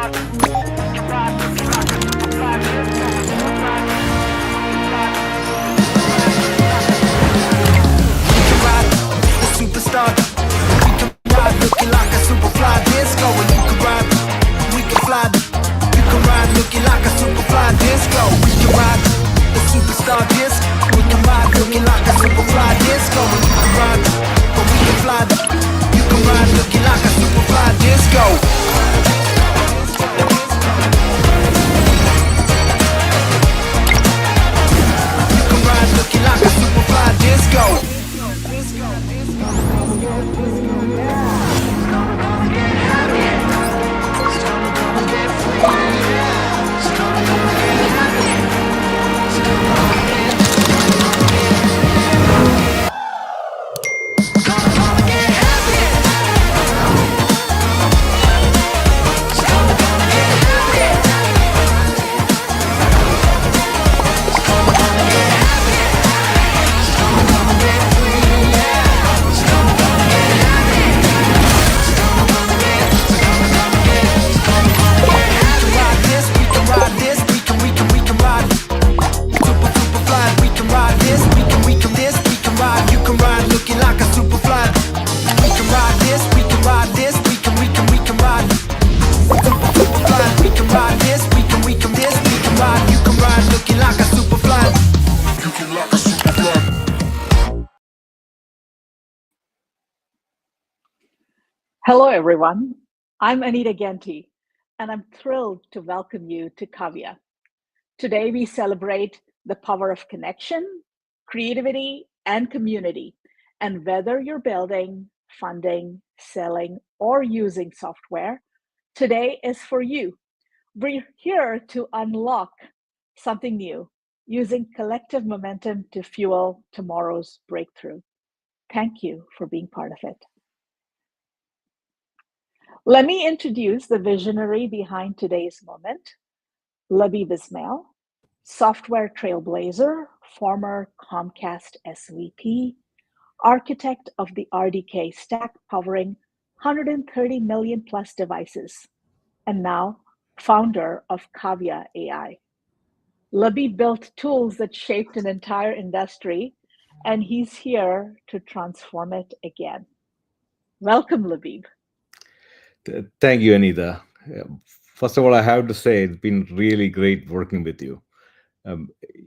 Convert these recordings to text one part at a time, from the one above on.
Superstar, we can ride looking like a superfly disco, and you can ride, we can fly, you can ride looking like a superfly disco. We can ride the superstar disc, we can ride looking like a superfly disco, and you can ride, but we can fly, you can ride looking like a superfly disco. You can ride looking like a superfly disco. Hello, everyone. I'm Anita Genti, and I'm thrilled to welcome you to KAVIA. Today, we celebrate the power of connection, creativity, and community. And whether you're building, funding, selling, or using software, today is for you. We're here to unlock something new, using collective momentum to fuel tomorrow's breakthrough. Thank you for being part of it. Let me introduce the visionary behind today's moment, Labib Ismail, software trailblazer, former Comcast SVP, architect of the RDK stack powering 130 million plus devices, and now founder of KAVIA AI. Labib built tools that shaped an entire industry, and he's here to transform it again. Welcome, Labib. Thank you, Anita. First of all, I have to say it's been really great working with you.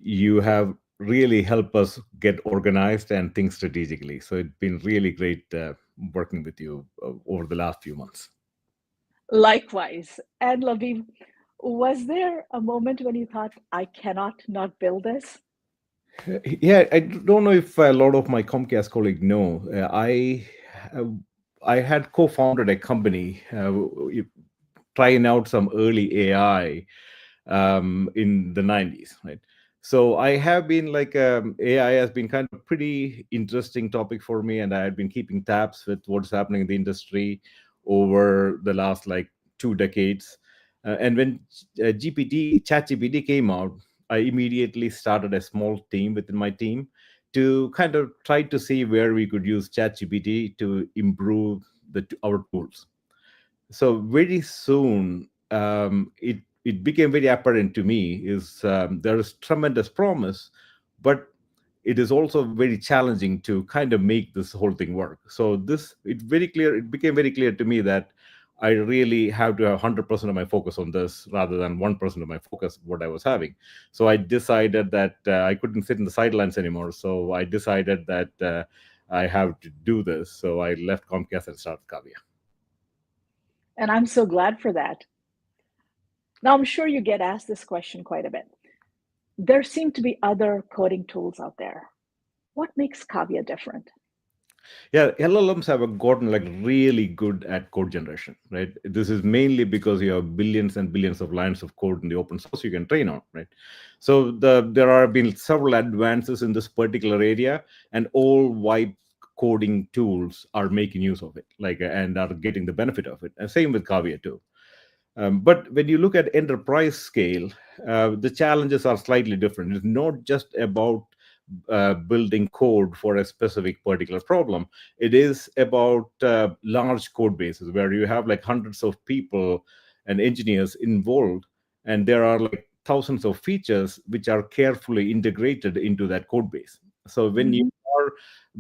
You have really helped us get organized and think strategically. So it's been really great working with you over the last few months. Likewise. And Labib, was there a moment when you thought, I cannot not build this? Yeah, I don't know if a lot of my Comcast colleagues know. I had co-founded a company trying out some early AI in the 90s, right? So I have been like AI has been kind of pretty interesting topic for me, and I had been keeping tabs with what's happening in the industry over the last like 2 decades. And when ChatGPT came out, I immediately started a small team within my team to kind of try to see where we could use ChatGPT to improve our tools. So very soon, it became very apparent to me is there is tremendous promise, but it is also very challenging to kind of make this whole thing work. So it became very clear to me that I really have to have 100% of my focus on this rather than 1% of my focus what I was having. So I decided that I couldn't sit in the sidelines anymore. So I decided that I have to do this. So I left Comcast and started KAVIA. And I'm so glad for that. Now, I'm sure you get asked this question quite a bit. There seem to be other coding tools out there. What makes KAVIA different? Yeah, LLMs have gotten like really good at code generation, right? This is mainly because you have billions and billions of lines of code in the open source you can train on, right? So there have been several advances in this particular area, and all white coding tools are making use of it, and are getting the benefit of it. And same with KAVIA too. But when you look at enterprise scale, the challenges are slightly different. It's not just about building code for a specific particular problem. It is about large code bases where you have like hundreds of people and engineers involved, and there are like thousands of features which are carefully integrated into that code base. So when you Mhm. are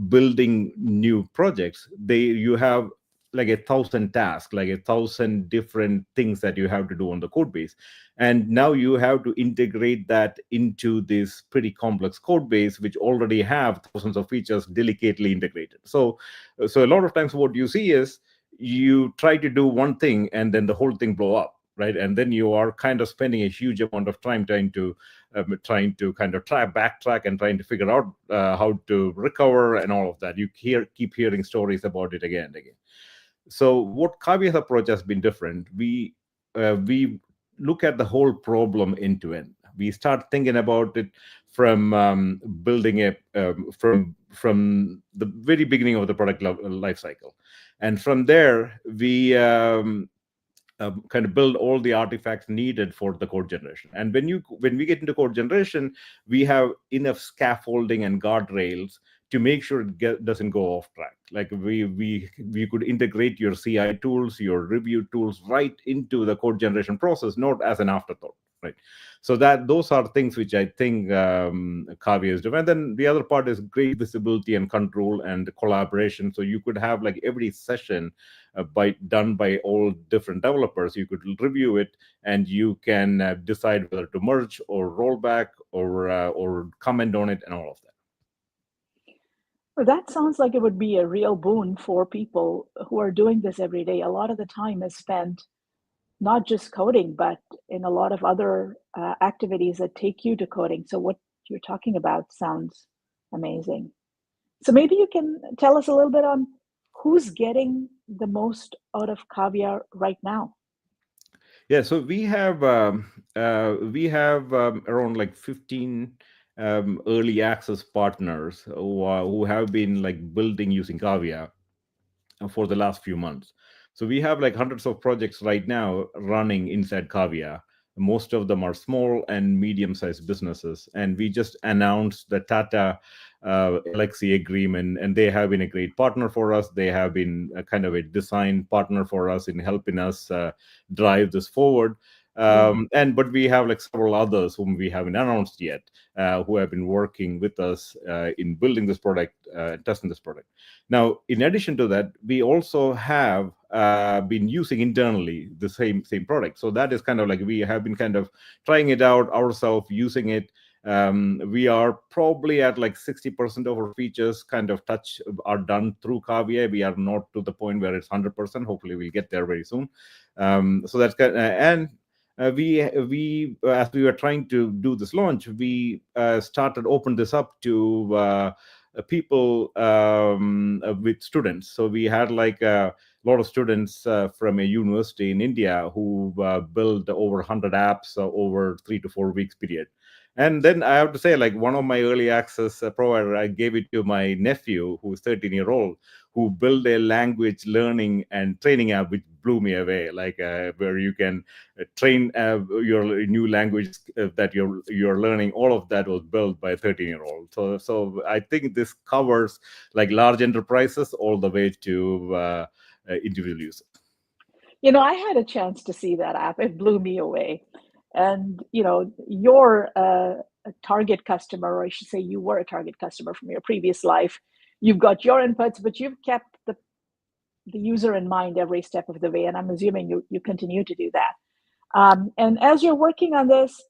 building new projects, you have like 1,000 tasks, like 1,000 different things that you have to do on the code base, and now you have to integrate that into this pretty complex code base which already have thousands of features delicately integrated. So a lot of times what you see is you try to do one thing and then the whole thing blow up, right? And then you are kind of spending a huge amount of time trying to kind of backtrack and trying to figure out how to recover and all of that. You keep hearing stories about it again and again. So what Kavia's approach has been different. We look at the whole problem end to end. We start thinking about it from building a from the very beginning of the product life cycle, and from there we kind of build all the artifacts needed for the code generation. And when we get into code generation, we have enough scaffolding and guardrails to make sure doesn't go off track. Like we could integrate your CI tools, your review tools right into the code generation process, not as an afterthought, right? So that those are things which I think Kavia is doing. And then the other part is great visibility and control and collaboration. So you could have like every session done by all different developers. You could review it, and you can decide whether to merge or roll back or comment on it and all of that. Well, that sounds like it would be a real boon for people who are doing this every day. A lot of the time is spent not just coding, but in a lot of other activities that take you to coding. So what you're talking about sounds amazing. So maybe you can tell us a little bit on who's getting the most out of Kavia right now. Yeah, so we have around like 15 early access partners who have been like building using Kavia for the last few months. So we have like hundreds of projects right now running inside Kavia. Most of them are small and medium-sized businesses, and we just announced the Tata Alexi agreement, and they have been a great partner for us. They have been a kind of a design partner for us in helping us drive this forward. Yeah. And but we have like several others whom we haven't announced yet, who have been working with us in building this product, testing this product. Now, in addition to that, we also have been using internally the same product. So that is kind of like we have been kind of trying it out ourselves, using it. We are probably at like 60% of our features kind of are done through Kavia. We are not to the point where it's 100%. Hopefully, we'll get there very soon. So that's kind and we as we were trying to do this launch, we opened this up to people with students. So we had like a lot of students from a university in India who built over 100 apps over 3 to 4 weeks period. And then I have to say, like one of my early access provider, I gave it to my nephew, who's 13-year-old, who built a language learning and training app, which blew me away. Like where you can train your new language that you're learning. All of that was built by a 13-year-old. So I think this covers like large enterprises all the way to individual users. You know, I had a chance to see that app. It blew me away. And, you know, you're a target customer, or I should say you were a target customer from your previous life. You've got your inputs, but you've kept the user in mind every step of the way. And I'm assuming you continue to do that. And as you're working on this,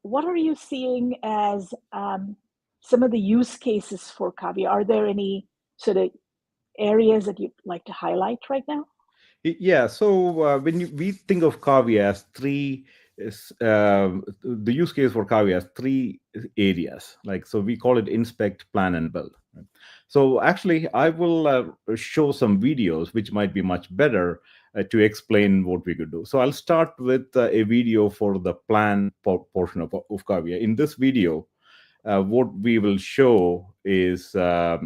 what are you seeing as some of the use cases for Kavia? Are there any sort of areas that you'd like to highlight right now? Yeah, so we think of Kavia as the use case for Kavia has three areas. Like, so we call it inspect, plan, and build. Right? So actually, I will show some videos which might be much better to explain what we could do. So I'll start with a video for the plan portion of Kavia. In this video, what we will show is a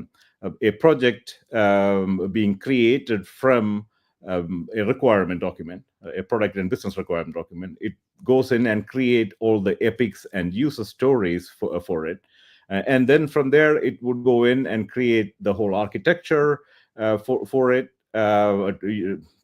project being created from a requirement document, a product and business requirement document. It goes in and create all the epics and user stories for it. And then from there, it would go in and create the whole architecture for it,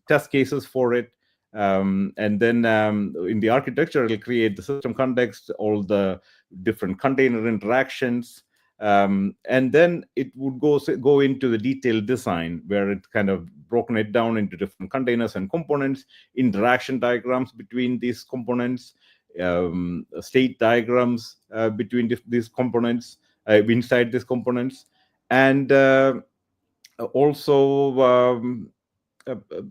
test cases for it, And then in the architecture, it'll create the system context, all the different container interactions. And then it would go into the detailed design, where it kind of broken it down into different containers and components, interaction diagrams between these components, state diagrams between these components, inside these components, and also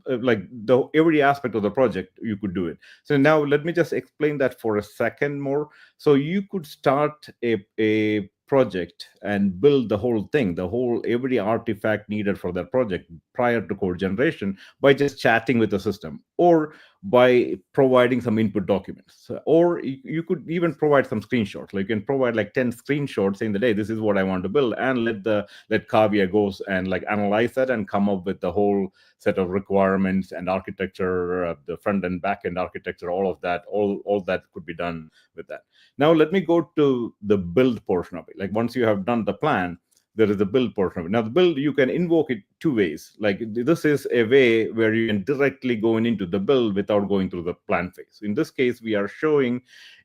like the every aspect of the project you could do it. So now let me just explain that for a second more. So you could start a project and build the whole thing, the whole every artifact needed for that project prior to code generation, by just chatting with the system, or by providing some input documents. Or you could even provide some screenshots. Like you can provide like 10 screenshots saying that, hey, this is what I want to build, and let KAVIA goes and like analyze that and come up with the whole set of requirements and architecture, the front and back end architecture, all of that, all that could be done with that. Now let me go to the build portion of it. Like once you have done the plan, there is the build portion of it. Now the build, you can invoke it two ways. Like this is a way where you can directly go into the build without going through the plan phase. In this case, we are showing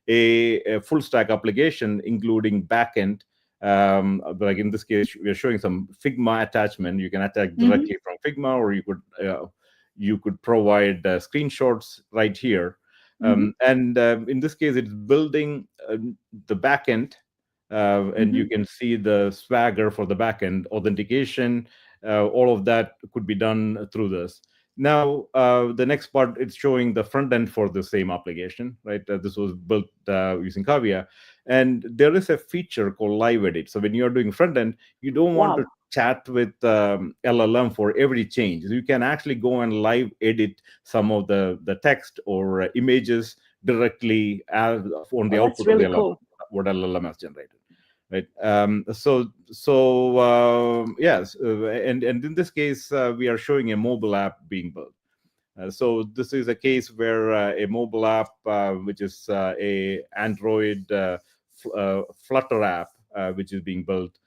a full stack application, including backend. Like in this case, we are showing some Figma attachment. You can attach directly from Figma, or you could provide screenshots right here. And in this case, it's building the backend, and you can see the Swagger for the backend authentication. All of that could be done through this. Now, the next part, it's showing the front end for the same application, right? This was built using KAVIA. And there is a feature called live edit. So when you're doing front end, you don't want to chat with LLM for every change. You can actually go and live edit some of the text or images directly on the output really of the LLM, cool. what LLM has generated. Right. Yes, and in this case, we are showing a mobile app being built. So this is a case where a mobile app, which is a Android Flutter app, which is being built,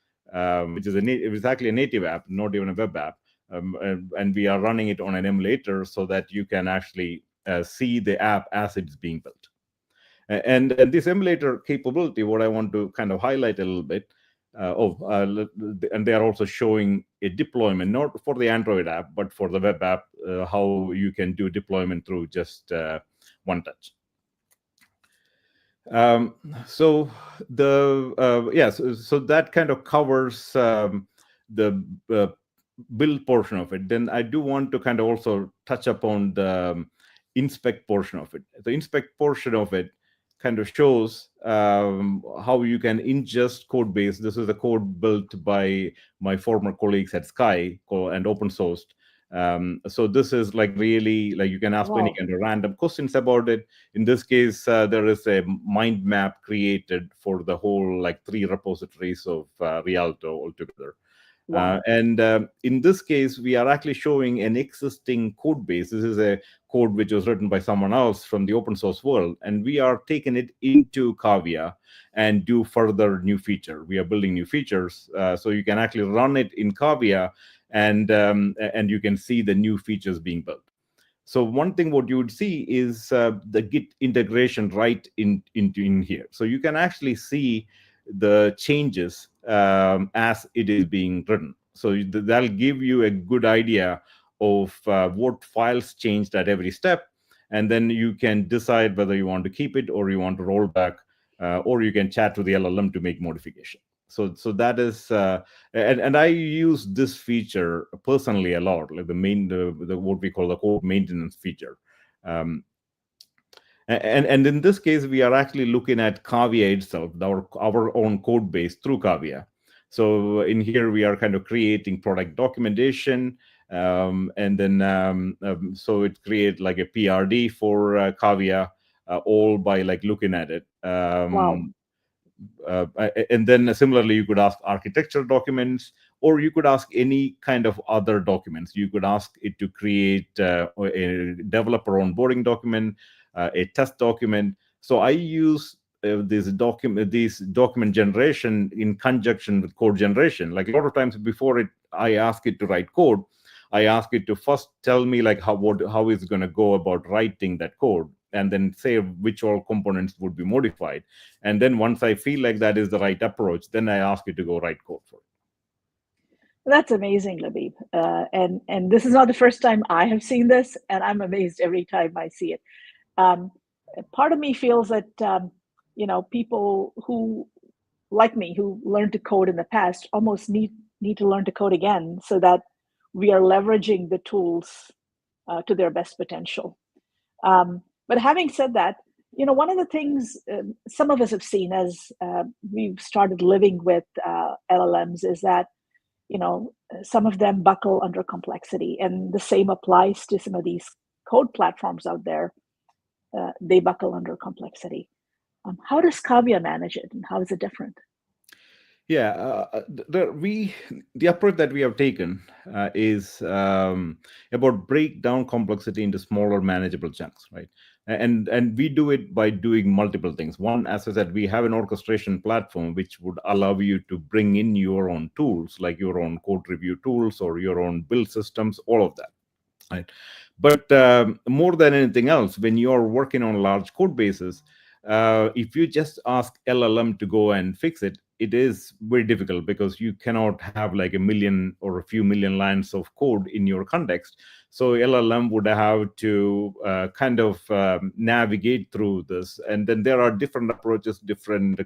which is exactly a native app, not even a web app, and we are running it on an emulator so that you can actually see the app as it's being built. And this emulator capability, what I want to kind of highlight a little bit, and they are also showing a deployment, not for the Android app, but for the web app, how you can do deployment through just one touch. So that kind of covers the build portion of it. Then I do want to kind of also touch upon the inspect portion of it. The inspect portion of it kind of shows how you can ingest code base. This is a code built by my former colleagues at Sky and open sourced. So this is like really like you can ask any kind of random questions about it. In this case, there is a mind map created for the whole like 3 repositories of Rialto altogether. And in this case, we are actually showing an existing code base. This is a code which was written by someone else from the open source world, and we are taking it into KAVIA and do further new feature. We are building new features, so you can actually run it in KAVIA, and you can see the new features being built. So one thing what you would see is the Git integration right in here. So you can actually see the changes as it is being written. So that'll give you a good idea of what files changed at every step. And then you can decide whether you want to keep it or you want to roll back, or you can chat to the LLM to make modification. So that is, and I use this feature personally a lot, like the what we call the code maintenance feature. And in this case, we are actually looking at KAVIA itself, our own code base through KAVIA. So in here, we are kind of creating product documentation, and then so it creates like a PRD for KAVIA, all by like looking at it. And then similarly, you could ask architecture documents, or you could ask any kind of other documents. You could ask it to create a developer onboarding document, a test document. So I use this document generation in conjunction with code generation. Like a lot of times before I ask it to write code, I ask it to first tell me like how it's going to go about writing that code, and then say which all components would be modified. And then once I feel like that is the right approach, then I ask it to go write code for it. That's amazing, Labib. And this is not the first time I have seen this, and I'm amazed every time I see it. Um, Part of me feels that people who like me who learned to code in the past almost need to learn to code again, so that we are leveraging the tools to their best potential. But having said that, one of the things some of us have seen as we've started living with LLMs is that some of them buckle under complexity, and the same applies to some of these code platforms out there. They buckle under complexity. How does KAVIA manage it, and how is it different? Yeah, the approach that we have taken is about break down complexity into smaller, manageable chunks, right? And we do it by doing multiple things. One, as I said, we have an orchestration platform which would allow you to bring in your own tools, like your own code review tools or your own build systems, all of that. Right. But more than anything else, when you're working on large code bases, if you just ask LLM to go and fix it, it is very difficult because you cannot have like a million or a few million lines of code in your context. So LLM would have to kind of navigate through this. And then there are different approaches, different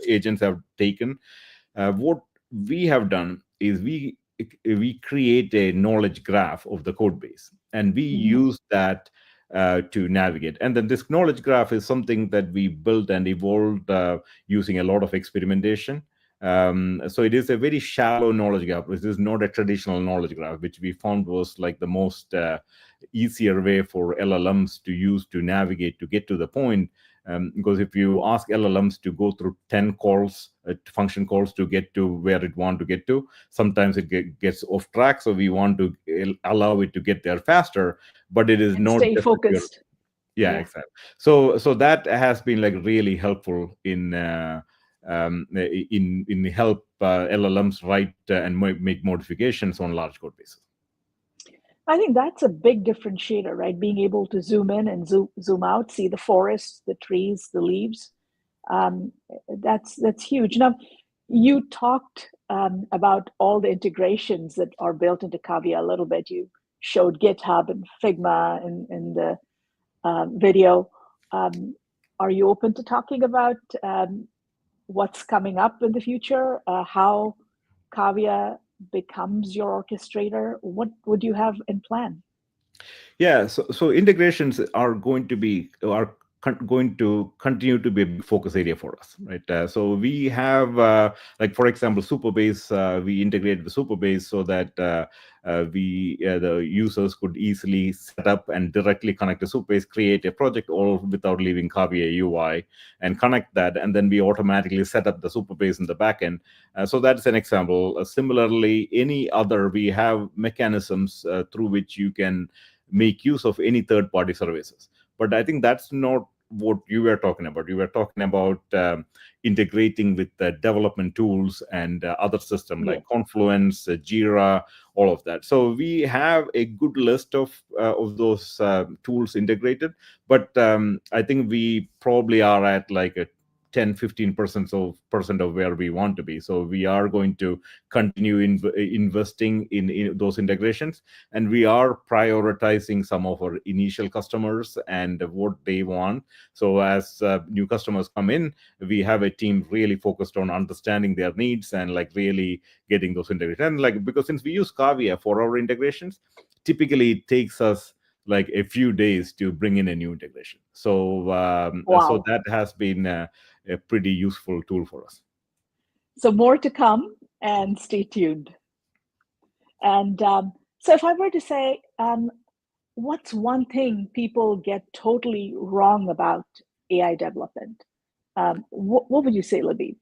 agents have taken. What we have done is we create a knowledge graph of the code base, and we use that to navigate. And then this knowledge graph is something that we built and evolved using a lot of experimentation. So it is a very shallow knowledge graph. This is not a traditional knowledge graph, which we found was like the most easier way for LLMs to use to navigate to get to the point. Because if you ask LLMs to go through 10 calls, function calls to get to where it want to get to, sometimes it gets off track. So we want to allow it to get there faster, but it is And not stay just focused. yeah, exactly. So that has been like really helpful in help LLMs write and make modifications on large code bases. I think that's a big differentiator, right? Being able to zoom in and zoom out, see the forest, the trees, the leaves. That's huge. Now, you talked about all the integrations that are built into KAVIA a little bit. You showed GitHub and Figma in the video. Are you open to talking about what's coming up in the future? How KAVIA becomes your orchestrator? What would you have in plan? Yeah, so integrations are going to continue to be a big focus area for us, right? So we have, like for example, Superbase. We integrated the Superbase so that the users could easily set up and directly connect to Superbase, create a project all without leaving KAVIA UI, and connect that, and then we automatically set up the Superbase in the backend. So that's an example. Similarly, any other, we have mechanisms through which you can make use of any third-party services. But I think that's not what you were talking about. You were talking about integrating with the development tools and other systems like Confluence, Jira, all of that. So we have a good list of those tools integrated, but I think we probably are at like a 10-15% of where we want to be. So we are going to continue investing in those integrations, and we are prioritizing some of our initial customers and what they want. So as new customers come in, we have a team really focused on understanding their needs and like really getting those integrated. And like, because since we use KAVIA for our integrations, typically it takes us like a few days to bring in a new integration. So so that has been a pretty useful tool for us. So more to come, and stay tuned. And so if I were to say, what's one thing people get totally wrong about AI development? What would you say, Labib?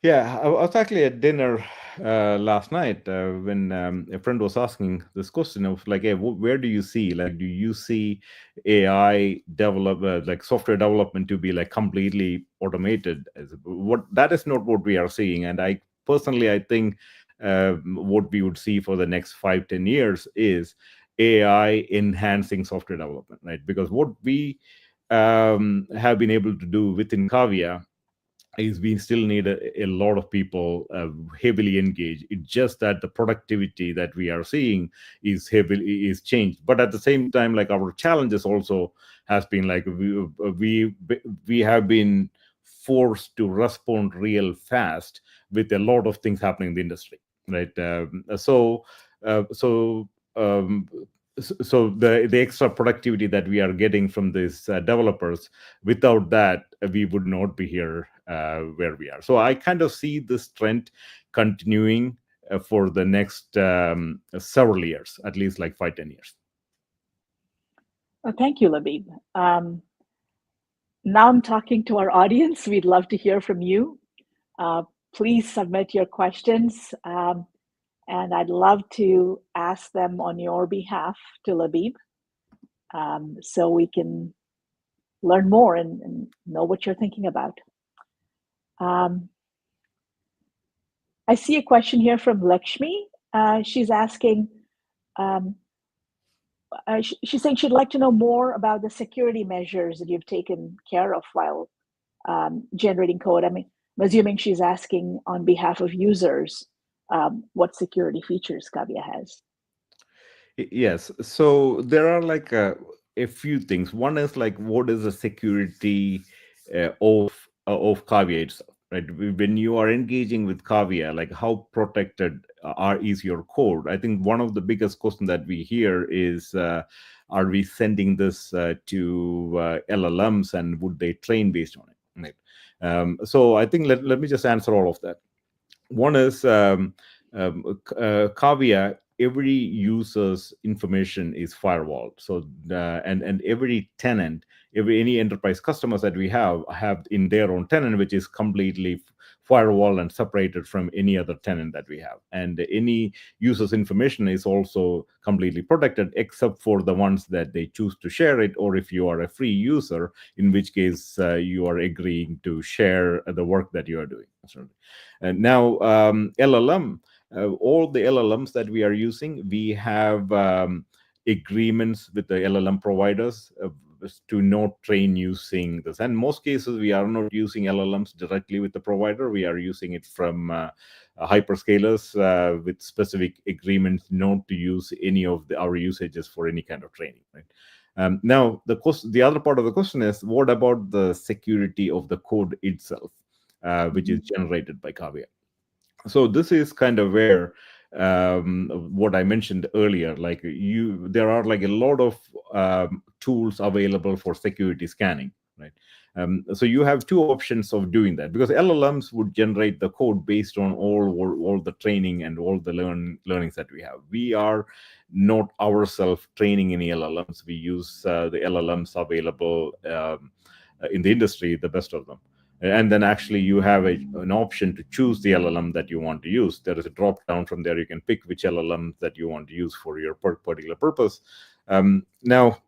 Yeah, I was actually at dinner last night when a friend was asking this question of like, hey, where do you see, like, do you see AI like software development to be like completely automated? What that is not what we are seeing, and I personally, I think what we would see for the next 5-10 years is AI enhancing software development, right? Because what we have been able to do within KAVIA is we still need a lot of people heavily engaged. It's just that the productivity that we are seeing is changed, but at the same time, like, our challenges also has been like we have been forced to respond real fast with a lot of things happening in the industry, right? So um, so the extra productivity that we are getting from these developers, without that we would not be here where we are. So I kind of see this trend continuing for the next several years, at least like 5-10 years. Well, thank you, Labib. Now I'm talking to our audience. We'd love to hear from you. Please submit your questions, and I'd love to ask them on your behalf to Labib, so we can learn more and know what you're thinking about. I see a question here from Lakshmi. She's asking, she's saying she'd like to know more about the security measures that you've taken care of while generating code. I mean, I'm assuming she's asking on behalf of users what security features KAVIA has. Yes. So there are like a few things. One is like, what is the security of KAVIA itself, right? When you are engaging with KAVIA, like, how protected is your code? I think one of the biggest questions that we hear is, are we sending this to LLMs, and would they train based on it? Right? So I think let me just answer all of that. One is KAVIA. Every user's information is firewalled. So and every tenant, any enterprise customers that we have in their own tenant, which is completely firewall and separated from any other tenant that we have. And any user's information is also completely protected, except for the ones that they choose to share it, or if you are a free user, in which case you are agreeing to share the work that you are doing. And now LLM, all the LLMs that we are using, we have agreements with the LLM providers to not train using this. And most cases, we are not using LLMs directly with the provider. We are using it from hyperscalers with specific agreements not to use any of our usages for any kind of training. Right? Now, the other part of the question is, what about the security of the code itself, which is generated by KAVIA? So this is kind of where what I mentioned earlier, like there are like a lot of tools available for security scanning, right? So you have two options of doing that, because LLMs would generate the code based on all the training and all the learnings that we have. We are not ourselves training any LLMs. We use the LLMs available in the industry, the best of them. And then actually you have an option to choose the LLM that you want to use. There is a drop down from there. You can pick which LLM that you want to use for your particular purpose. Now,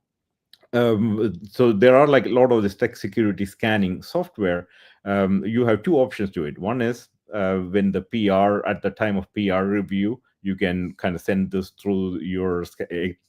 so there are like a lot of this tech security scanning software. You have two options to it. One is when the PR, at the time of PR review, you can kind of send this through your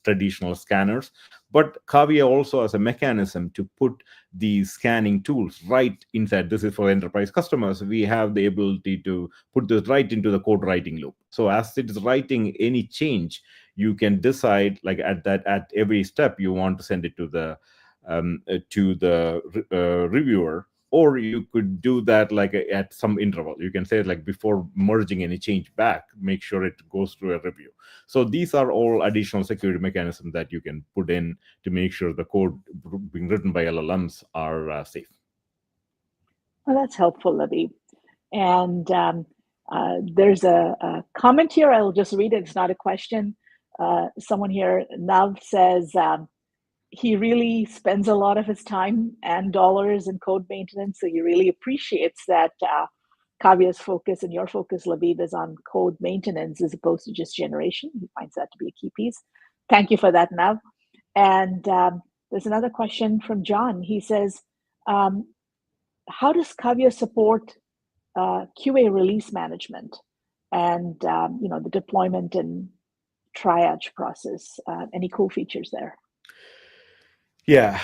traditional scanners. But KAVIA also has a mechanism to put these scanning tools right inside. This is for enterprise customers. We have the ability to put this right into the code writing loop. So as it is writing any change, you can decide, like, at every step you want to send it to the reviewer, or you could do that like at some interval. You can say, like, before merging any change back, make sure it goes through a review. So these are all additional security mechanisms that you can put in to make sure the code being written by LLMs are safe. Well, that's helpful, Labib. And there's a comment here. I'll just read it. It's not a question. Someone here, Nav, says he really spends a lot of his time and dollars in code maintenance. So he really appreciates that KAVIA's focus and your focus, Labib, is on code maintenance as opposed to just generation. He finds that to be a key piece. Thank you for that, Nav. And there's another question from John. He says, how does KAVIA support QA release management? and the deployment and triage process. Any cool features there? Yeah.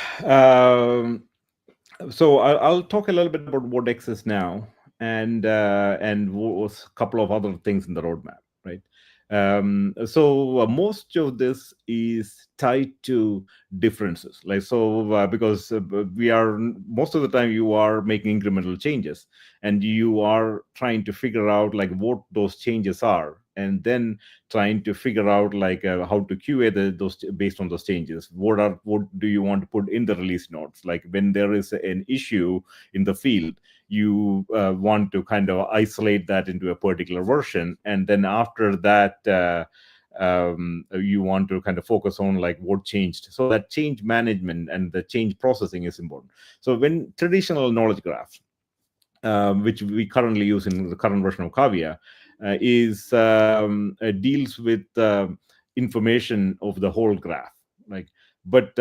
So I'll talk a little bit about what exists now, and was a couple of other things in the roadmap, right? So most of this is tied to differences, like because we are most of the time you are making incremental changes, and you are trying to figure out like what those changes are, and then trying to figure out like how to QA those based on those changes. What do you want to put in the release notes? Like when there is an issue in the field, you want to kind of isolate that into a particular version, and then after that you want to kind of focus on like what changed. So that change management and the change processing is important. So when traditional knowledge graphs, which we currently use in the current version of KAVIA, deals with information of the whole graph. Like, but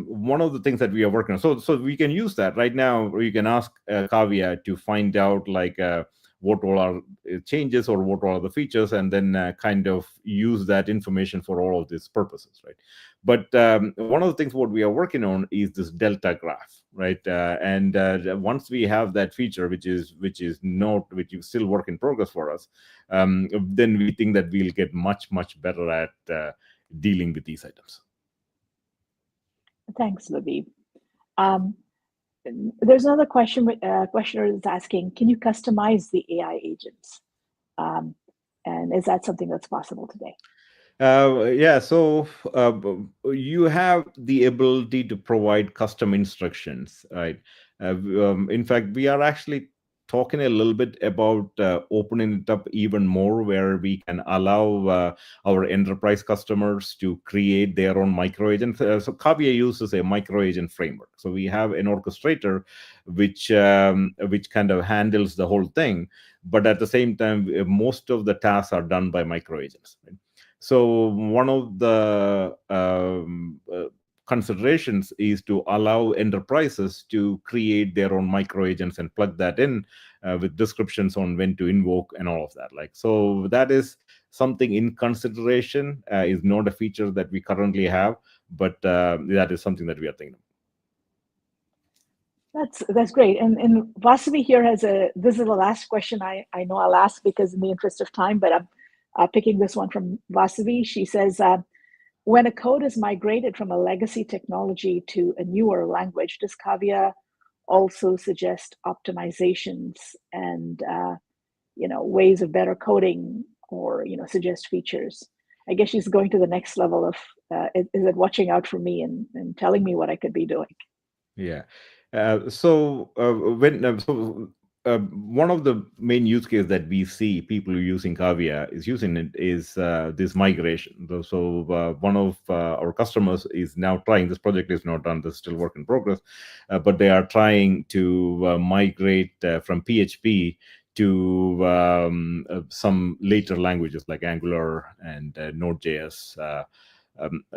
one of the things that we are working on, so we can use that right now. Or you can ask KAVIA to find out like what all are changes or what all are the features, and then kind of use that information for all of these purposes, right? But one of the things what we are working on is this delta graph, right? And once we have that feature, which is still work in progress for us, then we think that we'll get much better at dealing with these items. Thanks, Labib. There's another questioner is asking, can you customize the AI agents? And is that something that's possible today? Yeah, so you have the ability to provide custom instructions, right? In fact, we are actually talking a little bit about opening it up even more, where we can allow our enterprise customers to create their own micro agent. So KAVIA uses a micro agent framework. So we have an orchestrator which kind of handles the whole thing, but at the same time, most of the tasks are done by micro agents, right? So one of the considerations is to allow enterprises to create their own micro agents and plug that in with descriptions on when to invoke and all of that. Like, so that is something in consideration. Is not a feature that we currently have, but that is something that we are thinking of. That's great. And Vasavi here this is the last question I know I'll ask, because in the interest of time, but I'm picking this one from Vasavi. She says, when a code is migrated from a legacy technology to a newer language, does KAVIA also suggest optimizations and ways of better coding, or suggest features? I guess she's going to the next level of is it watching out for me and telling me what I could be doing? Yeah. One of the main use cases that we see people using KAVIA is this migration. So one of our customers is now trying. This project is not done; this is still work in progress, but they are trying to migrate from PHP to some later languages like Angular and Node.js,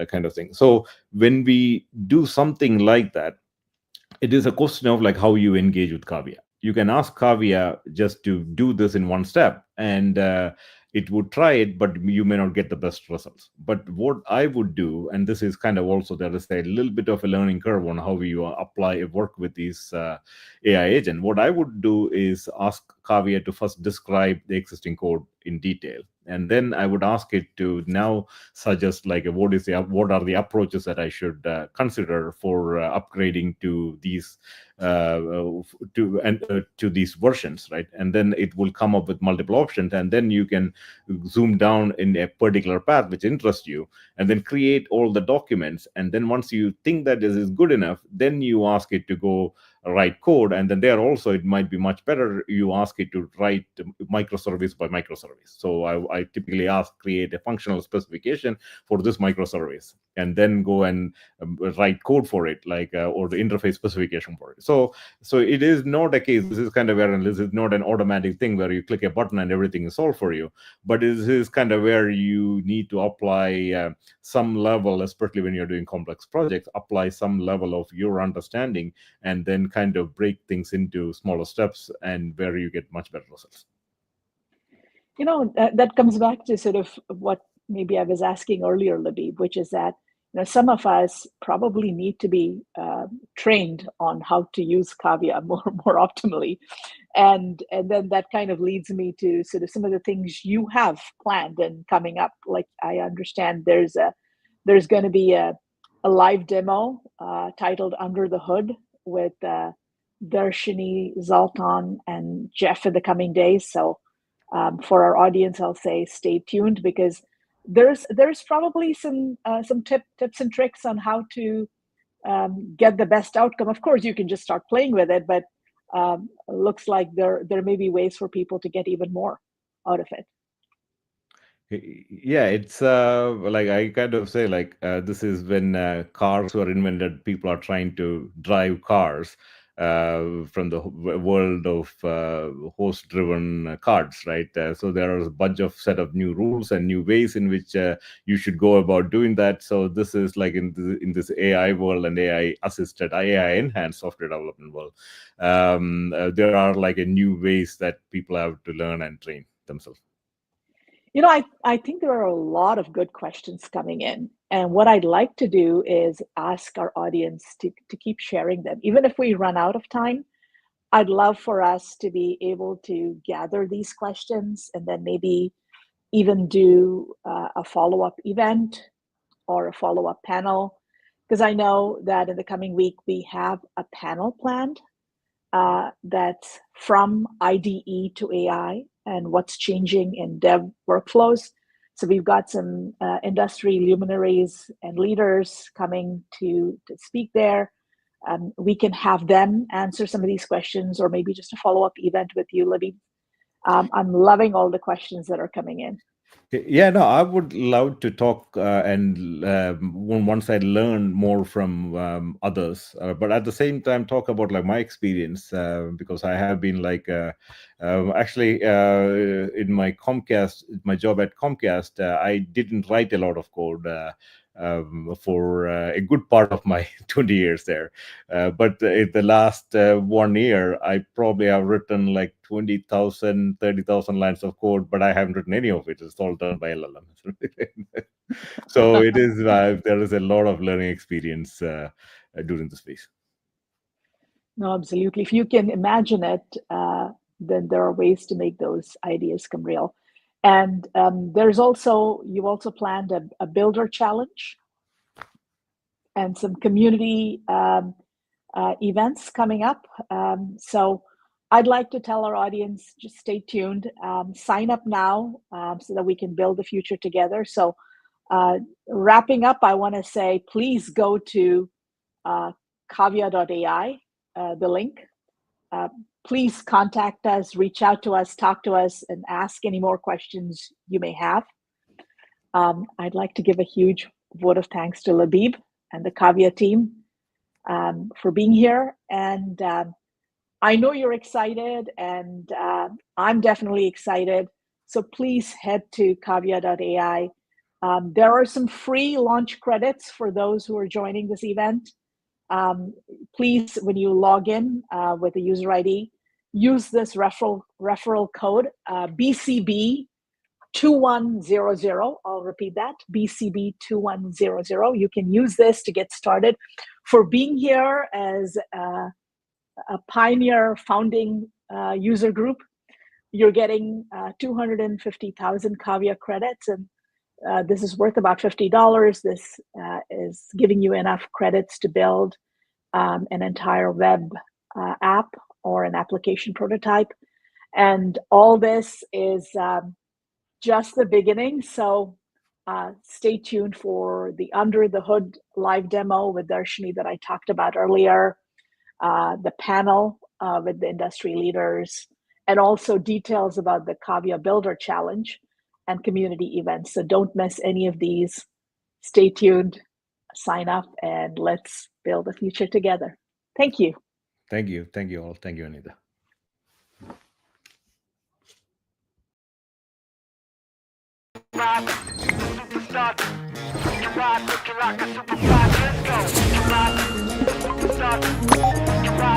kind of thing. So when we do something like that, it is a question of like how you engage with KAVIA. You can ask KAVIA just to do this in one step, and it would try it, but you may not get the best results. But what I would do, and this is kind of also, there is a little bit of a learning curve on how you apply work with these AI agent. What I would do is ask KAVIA to first describe the existing code in detail, and then I would ask it to now suggest like what are the approaches that I should consider for upgrading to these to these versions, right? And then it will come up with multiple options, and then you can zoom down in a particular path which interests you, and then create all the documents. And then once you think that this is good enough, then you ask it to go write code, and then there also it might be much better. You ask it to write microservice by microservice. So I typically create a functional specification for this microservice, and then go and write code for it, like or the interface specification for it. So it is not a case. This is kind of where this is not an automatic thing where you click a button and everything is solved for you, but it is kind of where you need to apply some level, especially when you're doing complex projects, apply some level of your understanding, and then kind of break things into smaller steps, and where you get much better results. That comes back to sort of what maybe I was asking earlier, Labib, which is that some of us probably need to be trained on how to use KAVIA more optimally, and then that kind of leads me to sort of some of the things you have planned and coming up. Like I understand there's going to be a live demo titled "Under the Hood" with Darshini, Zoltan, and Jeff in the coming days. So for our audience, I'll say stay tuned, because there's probably some tips and tricks on how to get the best outcome. Of course, you can just start playing with it, but looks like there may be ways for people to get even more out of it. Yeah, it's like I kind of say, like this is when cars were invented. People are trying to drive cars from the world of horse-driven carts, right? So there are a bunch of set of new rules and new ways in which you should go about doing that. So this is like in this AI world and AI-assisted, AI-enhanced software development world. There are like a new ways that people have to learn and train themselves. I think there are a lot of good questions coming in. And what I'd like to do is ask our audience to keep sharing them. Even if we run out of time, I'd love for us to be able to gather these questions and then maybe even do a follow-up event or a follow-up panel. Because I know that in the coming week, we have a panel planned that's from IDE to AI and what's changing in dev workflows. So we've got some industry luminaries and leaders coming to speak there. We can have them answer some of these questions, or maybe just a follow-up event with you, Libby. I'm loving all the questions that are coming in. Yeah, no, I would love to talk and once I learn more from others, but at the same time talk about like my experience because I have been like actually in my job at Comcast, I didn't write a lot of code. For a good part of my 20 years there. But in the last 1 year, I probably have written like 20,000, 30,000 lines of code, but I haven't written any of it. It's all done by LLM. So it is, there is a lot of learning experience during this phase. No, absolutely. If you can imagine it, then there are ways to make those ideas come real. And you've also planned a builder challenge and some community events coming up. So I'd like to tell our audience, just stay tuned, sign up now so that we can build the future together. So wrapping up, I want to say, please go to KAVIA.ai, the link. Please contact us, reach out to us, talk to us, and ask any more questions you may have. I'd like to give a huge vote of thanks to Labib and the KAVIA team for being here. And I know you're excited, and I'm definitely excited. So please head to KAVIA.ai. There are some free launch credits for those who are joining this event. Please, when you log in with the user ID, use this referral code BCB 2100. I'll repeat that, BCB 2100. You can use this to get started. For being here as a pioneer founding user group, you're getting 250,000 KAVIA credits, and this is worth about $50. This is giving you enough credits to build an entire web app or an application prototype. And all this is just the beginning. So stay tuned for the Under the Hood live demo with Darshini that I talked about earlier, the panel with the industry leaders, and also details about the KAVIA Builder Challenge and community events. So don't miss any of these. Stay tuned, sign up, and let's build a future together. Thank you. Thank you. Thank you all. Thank you, Anita. Superstar, you ride looking like a superstar. Let's go. You ride, superstar, you ride.